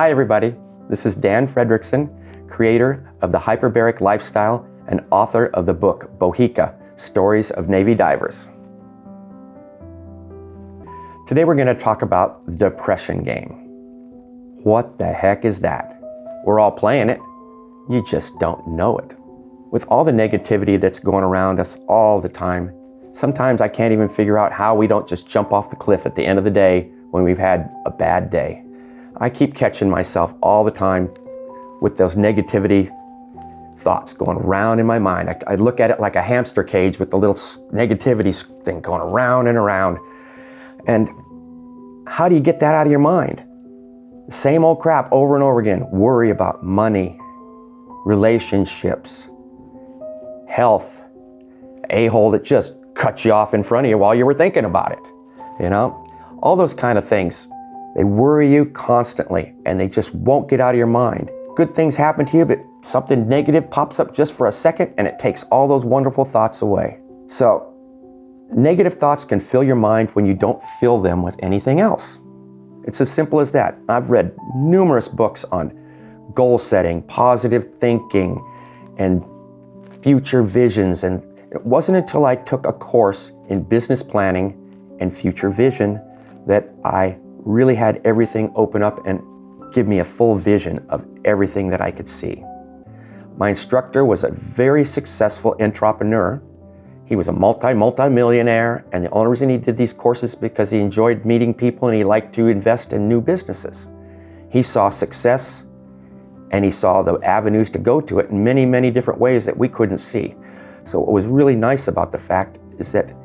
Hi everybody, this is Dan Fredrickson, creator of the Hyperbaric Lifestyle and author of the book Bohica, Stories of Navy Divers. Today we're going to talk about the depression game. What the heck is that? We're all playing it, you just don't know it. With all the negativity that's going around us all the time, sometimes I can't even figure out how we don't just jump off the cliff at the end of the day when we've had a bad day. I keep catching myself all the time with those negativity thoughts going around in my mind. I look at it like a hamster cage with the little negativity thing going around and around. And how do you get that out of your mind? The same old crap over and over again. Worry about money, relationships, health, a-hole that just cut you off in front of you while you were thinking about it. You know, all those kind of things. They worry you constantly and they just won't get out of your mind. Good things happen to you, but something negative pops up just for a second and it takes all those wonderful thoughts away. So, negative thoughts can fill your mind when you don't fill them with anything else. It's as simple as that. I've read numerous books on goal setting, positive thinking, and future visions. And it wasn't until I took a course in business planning and future vision that I really had everything open up and give me a full vision of everything that I could see. My instructor was a very successful entrepreneur. He was a multi-millionaire, and the only reason he did these courses because he enjoyed meeting people and he liked to invest in new businesses. He saw success and he saw the avenues to go to it in many, many different ways that we couldn't see. So what was really nice about the fact is that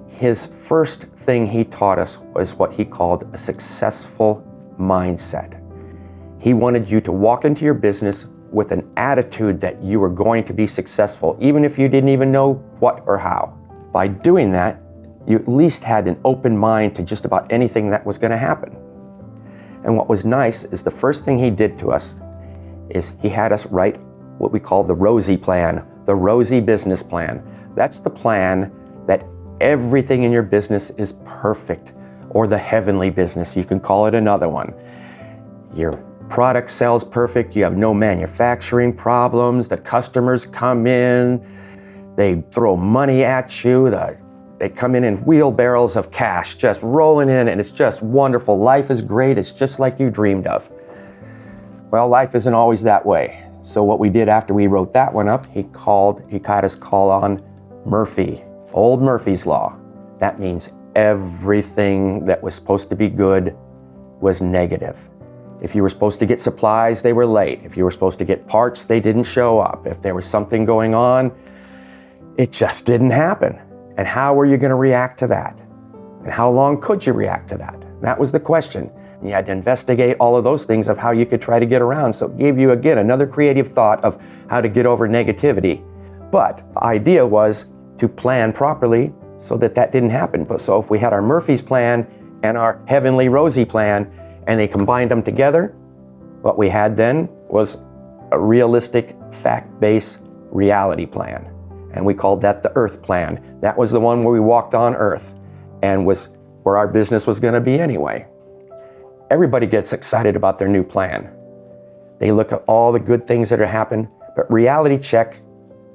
his first thing he taught us was what he called a successful mindset. He wanted you to walk into your business with an attitude that you were going to be successful, even if you didn't even know what or how. By doing that, you at least had an open mind to just about anything that was going to happen. And what was nice is the first thing he did to us is he had us write what we call the ROSI plan, the ROSI business plan. That's the plan that everything in your business is perfect, or the heavenly business, you can call it another one. Your product sells perfect, you have no manufacturing problems, the customers come in, they throw money at you, they come in wheelbarrows of cash, just rolling in, and it's just wonderful. Life is great, it's just like you dreamed of. Well, life isn't always that way. So what we did after we wrote that one up, he had us call on Murphy. Old Murphy's Law. That means everything that was supposed to be good was negative. If you were supposed to get supplies, they were late. If you were supposed to get parts, they didn't show up. If there was something going on, it just didn't happen. And how were you going to react to that? And how long could you react to that? That was the question. And you had to investigate all of those things of how you could try to get around. So it gave you, again, another creative thought of how to get over negativity. But the idea was to plan properly so that didn't happen. But so if we had our Murphy's plan and our Heavenly ROSI plan and they combined them together, what we had then was a realistic, fact-based reality plan. And we called that the Earth plan. That was the one where we walked on Earth and was where our business was going to be anyway. Everybody gets excited about their new plan. They look at all the good things that are happening, but reality check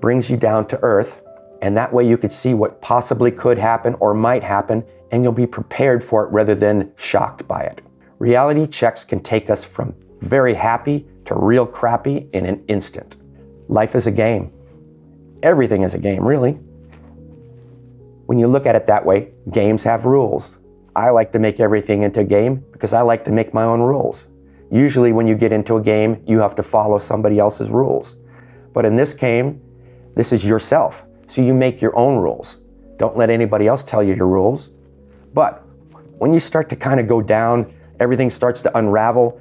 brings you down to earth. And that way you could see what possibly could happen or might happen, and you'll be prepared for it rather than shocked by it. Reality checks can take us from very happy to real crappy in an instant. Life is a game. Everything is a game, really. When you look at it that way, games have rules. I like to make everything into a game because I like to make my own rules. Usually when you get into a game, you have to follow somebody else's rules. But in this game, this is yourself. So you make your own rules. Don't let anybody else tell you your rules. But when you start to kind of go down, everything starts to unravel,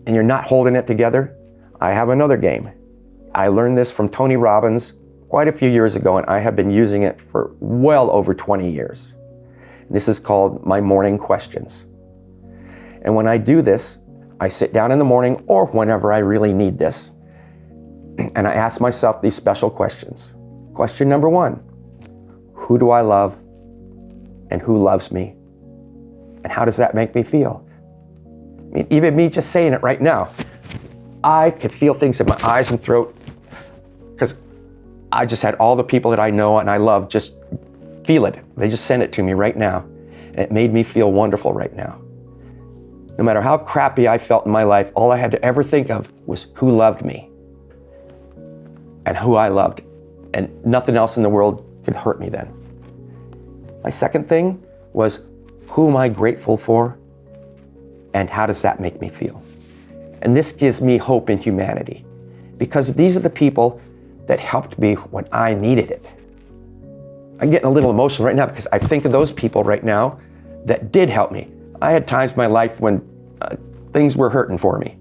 and you're not holding it together, I have another game. I learned this from Tony Robbins quite a few years ago, and I have been using it for well over 20 years. This is called my morning questions. And when I do this, I sit down in the morning or whenever I really need this, and I ask myself these special questions. Question number 1, who do I love and who loves me? And how does that make me feel? I mean, even me just saying it right now, I could feel things in my eyes and throat because I just had all the people that I know and I love just feel it. They just sent it to me right now. And it made me feel wonderful right now. No matter how crappy I felt in my life, all I had to ever think of was who loved me and who I loved. And nothing else in the world could hurt me then. My second thing was, who am I grateful for and how does that make me feel? And this gives me hope in humanity because these are the people that helped me when I needed it. I'm getting a little emotional right now because I think of those people right now that did help me. I had times in my life when things were hurting for me.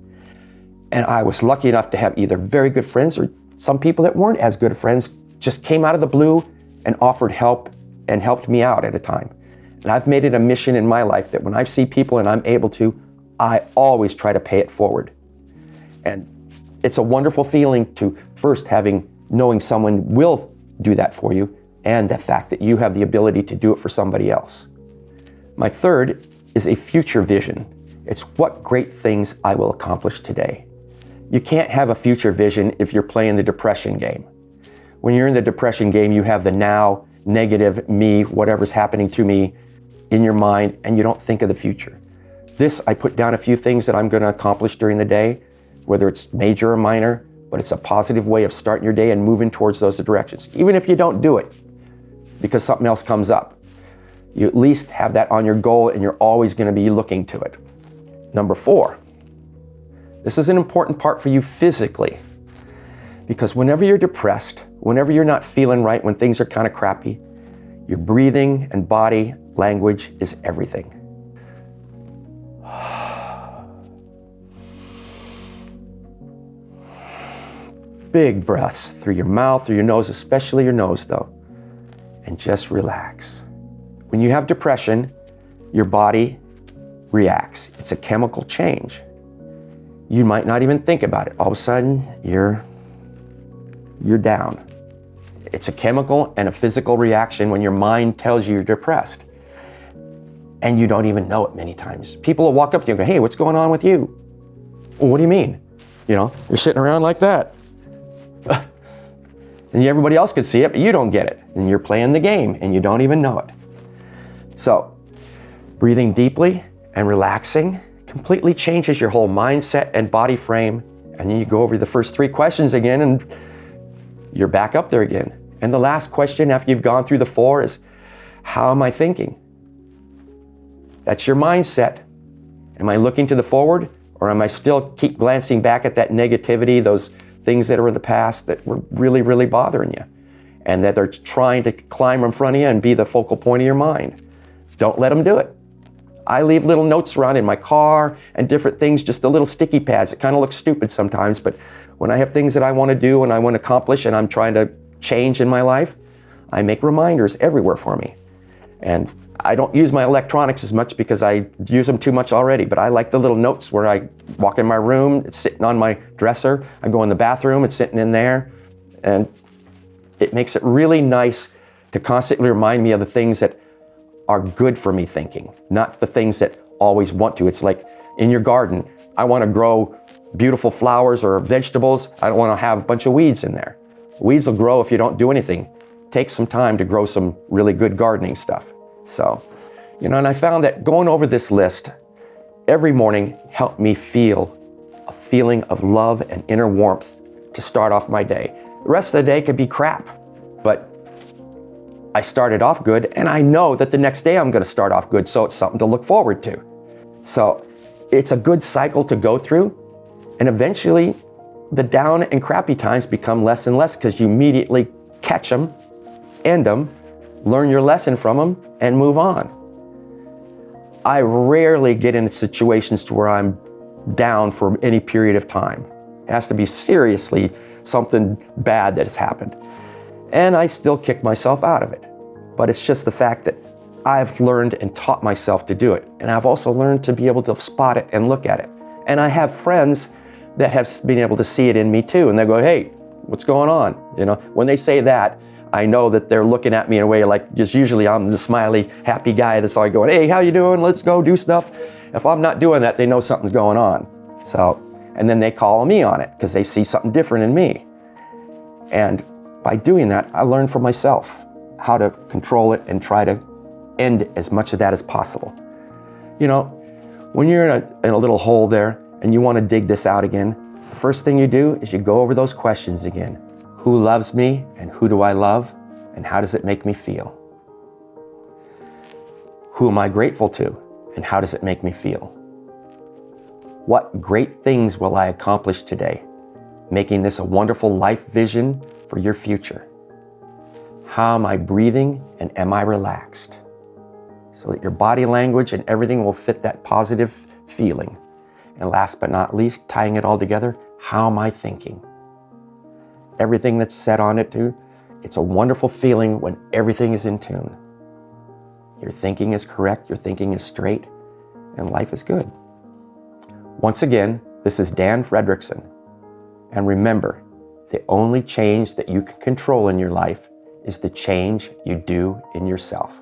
And I was lucky enough to have either very good friends or some people that weren't as good friends just came out of the blue and offered help and helped me out at a time. And I've made it a mission in my life that when I see people and I'm able to, I always try to pay it forward. And it's a wonderful feeling to first knowing someone will do that for you and the fact that you have the ability to do it for somebody else. My third is a future vision. It's what great things I will accomplish today. You can't have a future vision if you're playing the depression game. When you're in the depression game, you have the now, negative, me, whatever's happening to me in your mind, and you don't think of the future. This, I put down a few things that I'm going to accomplish during the day, whether it's major or minor, but it's a positive way of starting your day and moving towards those directions. Even if you don't do it, because something else comes up, you at least have that on your goal and you're always going to be looking to it. Number 4, this is an important part for you physically, because whenever you're depressed, whenever you're not feeling right, when things are kind of crappy, your breathing and body language is everything. Big breaths through your mouth, through your nose, especially your nose though, and just relax. When you have depression, your body reacts. It's a chemical change. You might not even think about it. All of a sudden, you're down. It's a chemical and a physical reaction when your mind tells you you're depressed. And you don't even know it many times. People will walk up to you and go, "Hey, what's going on with you?" "Well, what do you mean?" You're sitting around like that. And everybody else could see it, but you don't get it. And you're playing the game and you don't even know it. So, breathing deeply and relaxing completely changes your whole mindset and body frame. And then you go over the first 3 questions again and you're back up there again. And the last question after you've gone through the 4 is, how am I thinking? That's your mindset. Am I looking to the forward, or am I still keep glancing back at that negativity, those things that are in the past that were really, really bothering you and that they're trying to climb in front of you and be the focal point of your mind? Don't let them do it. I leave little notes around in my car and different things, just the little sticky pads. It kind of looks stupid sometimes, but when I have things that I want to do and I want to accomplish and I'm trying to change in my life, I make reminders everywhere for me. And I don't use my electronics as much because I use them too much already, but I like the little notes where I walk in my room, it's sitting on my dresser. I go in the bathroom, it's sitting in there. And it makes it really nice to constantly remind me of the things that are good for me thinking, not the things that always want to. It's like in your garden, I want to grow beautiful flowers or vegetables. I don't want to have a bunch of weeds in there. Weeds will grow if you don't do anything. Take some time to grow some really good gardening stuff. So, and I found that going over this list every morning helped me feel a feeling of love and inner warmth to start off my day. The rest of the day could be crap, but I started off good and I know that the next day I'm going to start off good, so it's something to look forward to. So it's a good cycle to go through, and eventually the down and crappy times become less and less because you immediately catch them, end them, learn your lesson from them, and move on. I rarely get into situations to where I'm down for any period of time. It has to be seriously something bad that has happened. And I still kick myself out of it. But it's just the fact that I've learned and taught myself to do it. And I've also learned to be able to spot it and look at it. And I have friends that have been able to see it in me too. And they go, "Hey, what's going on?" When they say that, I know that they're looking at me in a way like, just usually I'm the smiley, happy guy that's always going, "Hey, how you doing? Let's go do stuff." If I'm not doing that, they know something's going on. So, and then they call me on it because they see something different in me. And by doing that, I learned for myself how to control it and try to end as much of that as possible. You know, when you're in a little hole there and you want to dig this out again, the first thing you do is you go over those questions again. Who loves me and who do I love and how does it make me feel? Who am I grateful to and how does it make me feel? What great things will I accomplish today, making this a wonderful life vision for your future? How am I breathing and am I relaxed? So that your body language and everything will fit that positive feeling. And last but not least, tying it all together, how am I thinking? Everything that's set on it too, it's a wonderful feeling when everything is in tune. Your thinking is correct, your thinking is straight, and life is good. Once again, this is Dan Fredrickson. And remember, the only change that you can control in your life is the change you do in yourself.